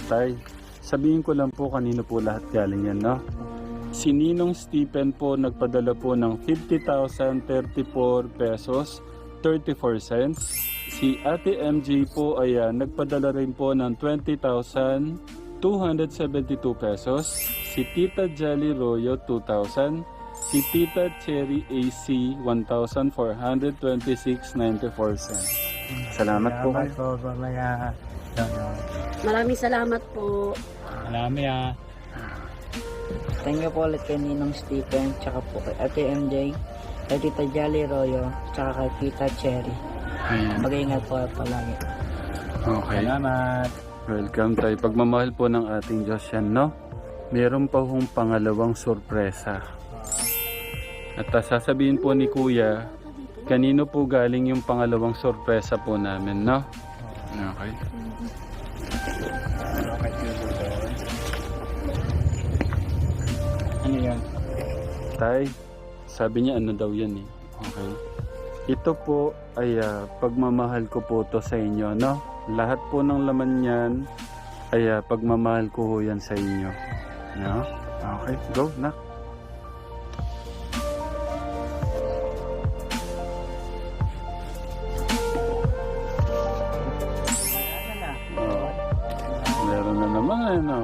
Tay, sabihin ko lang po kanino po lahat galing yan, no? Si Ninong Stephen po nagpadala po ng 50,034 pesos 34 cents. Si Ate MJ po ay nagpadala rin po ng 20,272 pesos. Si Tita Jolly Royo 2,000. Si Tita Cherry AC 1,426.94 cents. Salamat po kayo. Maraming salamat po. Marami Thank you po ulit kay Ninong Stephen, tsaka po kay Ate MJ, kay Tita Jolly Royo, tsaka kay Tita Cherry. Ayan. Mag-iingat po palagi. Okay. Salamat. Welcome tayo. Pagmamahal po ng ating Diyos yan, no? Meron pa hong pangalawang sorpresa. At sasabihin po ni Kuya, kanino po galing yung pangalawang sorpresa po namin, no? Okay. Ano yan? Tay, sabi niya ano daw yan eh. Okay. Ito po ay pagmamahal ko po to sa inyo, no? Lahat po ng laman yan ay pagmamahal ko ho yan sa inyo. No? Okay, go na. Oh, meron na naman, no?